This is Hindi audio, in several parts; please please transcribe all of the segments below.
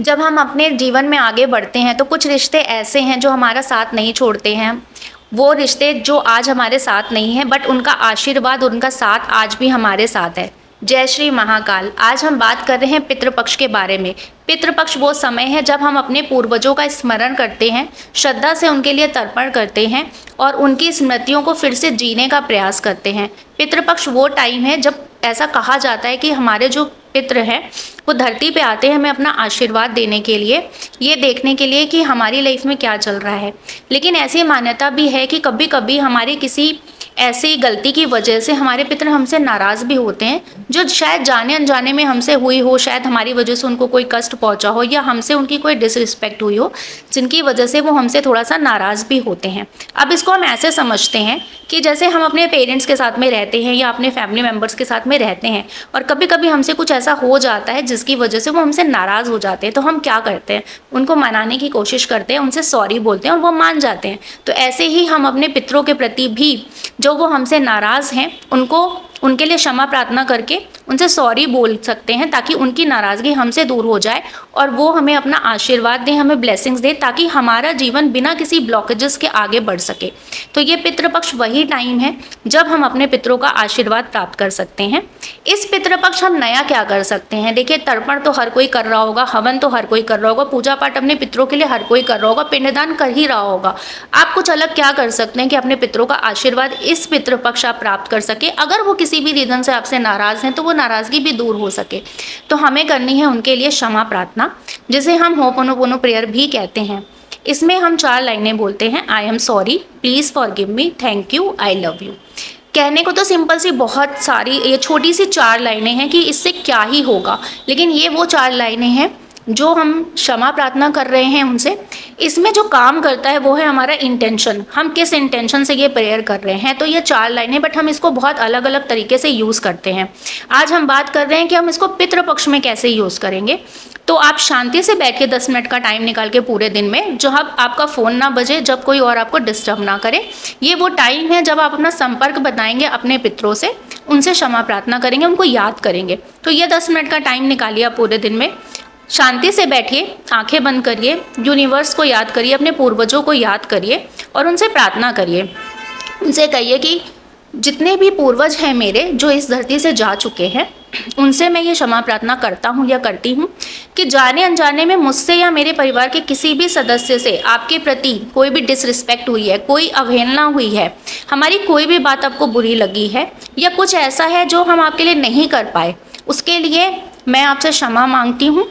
जब हम अपने जीवन में आगे बढ़ते हैं तो कुछ रिश्ते ऐसे हैं जो हमारा साथ नहीं छोड़ते हैं। वो रिश्ते जो आज हमारे साथ नहीं हैं, बट उनका आशीर्वाद, उनका साथ आज भी हमारे साथ है। जय श्री महाकाल। आज हम बात कर रहे हैं पितृपक्ष के बारे में। पितृपक्ष वो समय है जब हम अपने पूर्वजों का स्मरण करते हैं, श्रद्धा से उनके लिए तर्पण करते हैं और उनकी स्मृतियों को फिर से जीने का प्रयास करते हैं। पितृपक्ष वो टाइम है जब ऐसा कहा जाता है कि हमारे जो पितृ हैं वो धरती पे आते हैं हमें अपना आशीर्वाद देने के लिए, ये देखने के लिए कि हमारी लाइफ में क्या चल रहा है। लेकिन ऐसी मान्यता भी है कि कभी कभी हमारी किसी ऐसी गलती की वजह से हमारे पितृ हमसे नाराज़ भी होते हैं, जो शायद जाने अनजाने में हमसे हुई हो, शायद हमारी वजह से उनको कोई कष्ट पहुंचा हो या हमसे उनकी कोई डिसरिस्पेक्ट हुई हो, जिनकी वजह से वो हमसे थोड़ा सा नाराज़ भी होते हैं। अब इसको हम ऐसे समझते हैं कि जैसे हम अपने पेरेंट्स के साथ में रहते हैं या अपने फैमिली मेम्बर्स के साथ में रहते हैं और कभी कभी हमसे कुछ ऐसा हो जाता है जिसकी वजह से वो हमसे नाराज़ हो जाते हैं, तो हम क्या करते हैं, उनको मनाने की कोशिश करते हैं, उनसे सॉरी बोलते हैं और वो मान जाते हैं। तो ऐसे ही हम अपने पितरों के प्रति भी, जो वो हमसे नाराज़ हैं, उनके लिए क्षमा प्रार्थना करके उनसे सॉरी बोल सकते हैं, ताकि उनकी नाराज़गी हमसे दूर हो जाए और वो हमें अपना आशीर्वाद दें, हमें ब्लेसिंग्स दें, ताकि हमारा जीवन बिना किसी ब्लॉकेजेस के आगे बढ़ सके। तो ये पितृपक्ष वही टाइम है जब हम अपने पितरों का आशीर्वाद प्राप्त कर सकते हैं। इस पितृपक्ष हम नया क्या कर सकते हैं? देखिए, तर्पण तो हर कोई कर रहा होगा, हवन तो हर कोई कर रहा होगा, पूजा पाठ अपने पितरों के लिए हर कोई कर रहा होगा, पिंडदान कर ही रहा होगा। आप कुछ अलग क्या कर सकते हैं कि अपने पितरों का आशीर्वाद इस पितृपक्ष आप प्राप्त कर सके। अगर वो किसी भी रीज़न से आपसे नाराज़ हैं तो वो नाराज़गी भी दूर हो सके, तो हमें करनी है उनके लिए क्षमा प्रार्थना, जिसे हम होपोनोपोनो प्रेयर भी कहते हैं। इसमें हम 4 लाइनें बोलते हैं। I am sorry, please forgive me, thank you, I love you. कहने को तो सिंपल सी बहुत सारी, ये छोटी सी 4 लाइनें हैं कि इससे क्या ही होगा, लेकिन ये वो 4 लाइनें हैं जो हम क्षमा प्रार्थना कर रहे हैं उनसे। इसमें जो काम करता है वो है हमारा इंटेंशन, हम किस इंटेंशन से ये प्रेयर कर रहे हैं। तो ये 4 लाइनें, बट हम इसको बहुत अलग अलग तरीके से यूज़ करते हैं। आज हम बात कर रहे हैं कि हम इसको पितृपक्ष में कैसे यूज़ करेंगे। तो आप शांति से बैठ के 10 मिनट का टाइम निकाल के पूरे दिन में, जब आपका फ़ोन ना बजे, जब कोई और आपको डिस्टर्ब ना करे, ये वो टाइम है जब आप अपना संपर्क बनाएंगे अपने पितरों से, उनसे क्षमा प्रार्थना करेंगे, उनको याद करेंगे। तो ये 10 मिनट का टाइम निकालिए आप पूरे दिन में, शांति से बैठिए, आंखें बंद करिए, यूनिवर्स को याद करिए, अपने पूर्वजों को याद करिए और उनसे प्रार्थना करिए। उनसे कहिए कि जितने भी पूर्वज हैं मेरे, जो इस धरती से जा चुके हैं, उनसे मैं ये क्षमा प्रार्थना करता हूँ या करती हूँ कि जाने अनजाने में मुझसे या मेरे परिवार के किसी भी सदस्य से आपके प्रति कोई भी डिसरिस्पेक्ट हुई है, कोई अवहेलना हुई है, हमारी कोई भी बात आपको बुरी लगी है या कुछ ऐसा है जो हम आपके लिए नहीं कर पाए, उसके लिए मैं आपसे क्षमा मांगती हूँ।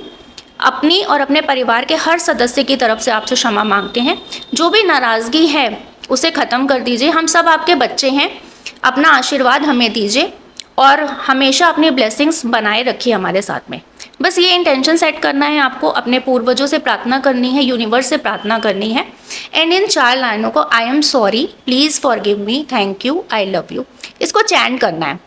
अपनी और अपने परिवार के हर सदस्य की तरफ से आपसे क्षमा मांगते हैं। जो भी नाराज़गी है उसे ख़त्म कर दीजिए। हम सब आपके बच्चे हैं, अपना आशीर्वाद हमें दीजिए और हमेशा अपनी ब्लेसिंग्स बनाए रखिए हमारे साथ में। बस ये इंटेंशन सेट करना है आपको, अपने पूर्वजों से प्रार्थना करनी है, यूनिवर्स से प्रार्थना करनी है। एंड इन 4 लाइनों को, I am sorry, please forgive me, thank you, I love you, इसको चैंट करना है।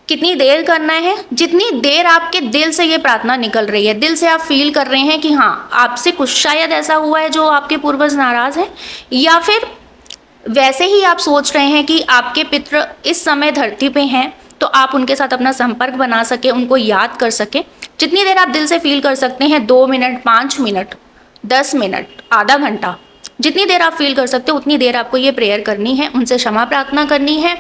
कितनी देर करना है? जितनी देर आपके दिल से ये प्रार्थना निकल रही है, दिल से आप फील कर रहे हैं कि हाँ, आपसे कुछ शायद ऐसा हुआ है जो आपके पूर्वज नाराज़ हैं, या फिर वैसे ही आप सोच रहे हैं कि आपके पितृ इस समय धरती पे हैं, तो आप उनके साथ अपना संपर्क बना सके, उनको याद कर सके। जितनी देर आप दिल से फील कर सकते हैं, 2 मिनट, 5 मिनट, 10 मिनट, आधा घंटा, जितनी देर आप फील कर सकते हो उतनी देर आपको ये प्रेयर करनी है, उनसे क्षमा प्रार्थना करनी है,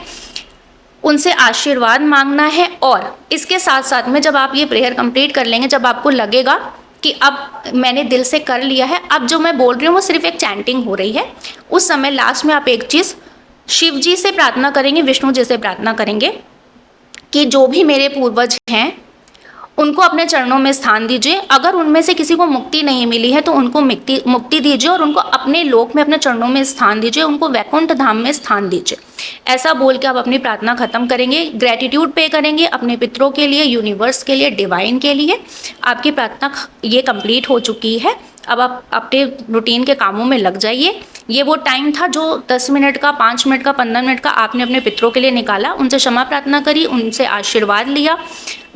उनसे आशीर्वाद मांगना है। और इसके साथ साथ में जब आप ये प्रेयर कंप्लीट कर लेंगे, जब आपको लगेगा कि अब मैंने दिल से कर लिया है, अब जो मैं बोल रही हूँ वो सिर्फ एक चैंटिंग हो रही है, उस समय लास्ट में आप एक चीज़ शिव जी से प्रार्थना करेंगे, विष्णु जी से प्रार्थना करेंगे कि जो भी मेरे पूर्वज हैं उनको अपने चरणों में स्थान दीजिए। अगर उनमें से किसी को मुक्ति नहीं मिली है तो उनको मुक्ति दीजिए और उनको अपने लोक में, अपने चरणों में स्थान दीजिए, उनको वैकुंठ धाम में स्थान दीजिए। ऐसा बोल के आप अपनी प्रार्थना खत्म करेंगे, ग्रेटिट्यूड पे करेंगे अपने पितरों के लिए, यूनिवर्स के लिए, डिवाइन के लिए। आपकी प्रार्थना ये कंप्लीट हो चुकी है। अब आप अपने रूटीन के कामों में लग जाइए। ये वो टाइम था जो 10 मिनट का, 5 मिनट का, 15 मिनट का आपने अपने पितरों के लिए निकाला, उनसे क्षमा प्रार्थना करी, उनसे आशीर्वाद लिया,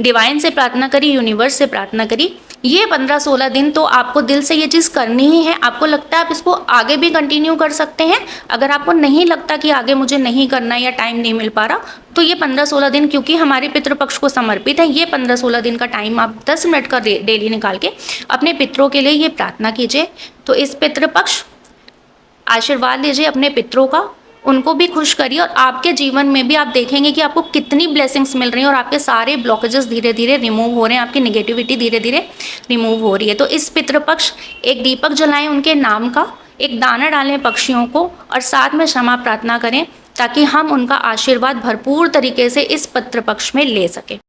डिवाइन से प्रार्थना करी, यूनिवर्स से प्रार्थना करी ये 15-16 दिन तो आपको दिल से ये चीज़ करनी ही है। आपको लगता है आप इसको आगे भी कंटिन्यू कर सकते हैं। अगर आपको नहीं लगता कि आगे मुझे नहीं करना या टाइम नहीं मिल पा रहा, तो ये 15-16 दिन क्योंकि हमारे पितृपक्ष को समर्पित है, ये 15-16 दिन का टाइम आप 10 मिनट का डेली निकाल के अपने पितरों के लिए ये प्रार्थना कीजिए। तो इस पितृपक्ष आशीर्वाद लीजिए अपने पितरों का, उनको भी खुश करिए और आपके जीवन में भी आप देखेंगे कि आपको कितनी ब्लेसिंग्स मिल रही हैं और आपके सारे ब्लॉकेजेस धीरे धीरे रिमूव हो रहे हैं, आपकी नेगेटिविटी धीरे धीरे रिमूव हो रही है। तो इस पितृपक्ष एक दीपक जलाएं उनके नाम का, एक दाना डालें पक्षियों को और साथ में क्षमा प्रार्थना करें ताकि हम उनका आशीर्वाद भरपूर तरीके से इस पितृपक्ष में ले सकें।